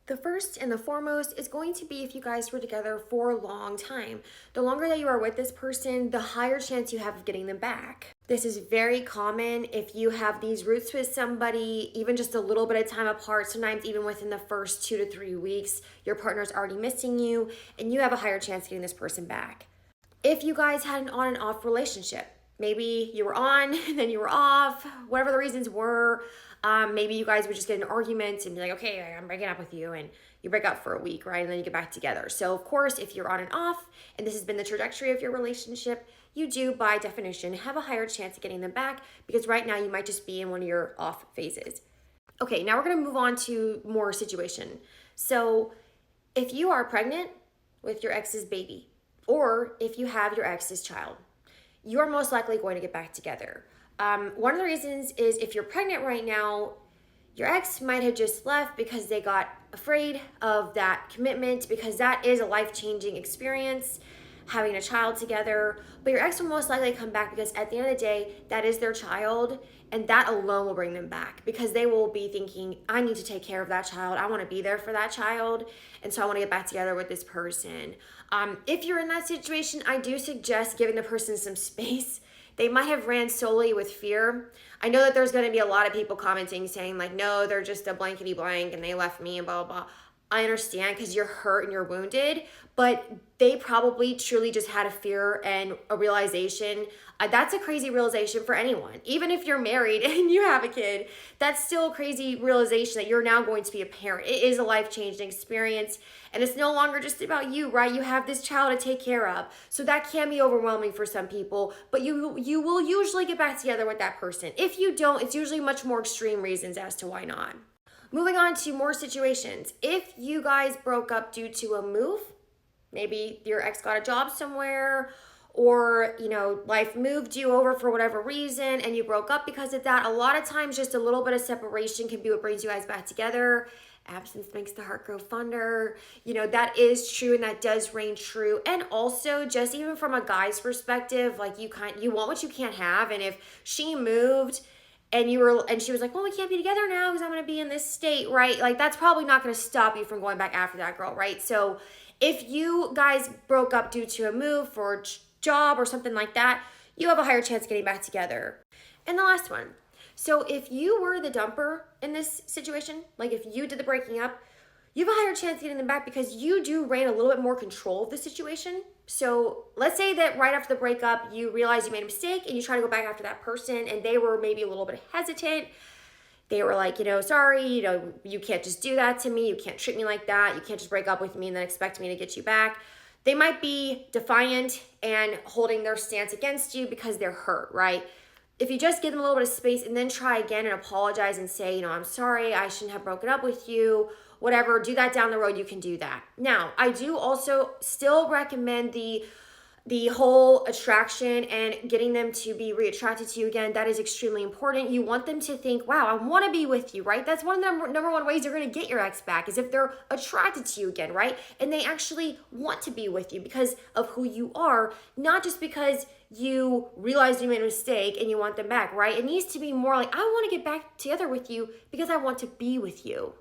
The first and the foremost is going to be if you guys were together for a long time. The longer that you are with this person, the higher chance you have of getting them back. This is very common if you have these roots with somebody, even just a little bit of time apart, sometimes even within the first 2 to 3 weeks, your partner's already missing you and you have a higher chance of getting this person back. If you guys had an on and off relationship, maybe you were on, then you were off, whatever the reasons were. Maybe you guys would just get in an argument and be like, okay, I'm breaking up with you, and you break up for a week, right? And then you get back together. So of course, if you're on and off, and this has been the trajectory of your relationship, you do by definition have a higher chance of getting them back, because right now you might just be in one of your off phases. Okay, now we're gonna move on to more situation. So if you are pregnant with your ex's baby, or if you have your ex's child, you are most likely going to get back together. One of the reasons is if you're pregnant right now, your ex might have just left because they got afraid of that commitment, because that is a life-changing experience, having a child together. But your ex will most likely come back because at the end of the day, that is their child, and that alone will bring them back, because they will be thinking, I need to take care of that child. I want to be there for that child, and so I want to get back together with this person. If you're in that situation, I do suggest giving the person some space. They might have ran solely with fear. I know that there's going to be a lot of people commenting saying like, no, they're just a blankety blank and they left me and blah, blah, blah. I understand, because you're hurt and you're wounded, but they probably truly just had a fear and a realization. That's a crazy realization for anyone. Even if you're married and you have a kid, that's still a crazy realization that you're now going to be a parent. It is a life-changing experience, and it's no longer just about you, right? You have this child to take care of. So that can be overwhelming for some people, but you will usually get back together with that person. If you don't, it's usually much more extreme reasons as to why not. Moving on to more situations. If you guys broke up due to a move, maybe your ex got a job somewhere, or life moved you over for whatever reason and you broke up because of that, a lot of times just a little bit of separation can be what brings you guys back together. Absence makes the heart grow fonder. That is true, and that does reign true. And also, just even from a guy's perspective, like you want what you can't have. And if she moved and she was like, well, we can't be together now because I'm going to be in this state, right? Like, that's probably not going to stop you from going back after that girl, right? So if you guys broke up due to a move for a job or something like that, you have a higher chance of getting back together. And the last one. So if you were the dumper in this situation, like if you did the breaking up, you have a higher chance of getting them back because you do reign a little bit more control of the situation. So let's say that right after the breakup, you realize you made a mistake and you try to go back after that person, and they were maybe a little bit hesitant. They were like, sorry, you can't just do that to me. You can't treat me like that. You can't just break up with me and then expect me to get you back. They might be defiant and holding their stance against you because they're hurt, right? If you just give them a little bit of space and then try again and apologize and say, I'm sorry, I shouldn't have broken up with you, whatever, do that down the road, you can do that. Now, I do also still recommend the whole attraction and getting them to be reattracted to you again. That is extremely important. You want them to think, wow, I want to be with you, right? That's one of the number one ways you're going to get your ex back, is if they're attracted to you again, right? And they actually want to be with you because of who you are, not just because you realized you made a mistake and you want them back, right? It needs to be more like, I want to get back together with you because I want to be with you.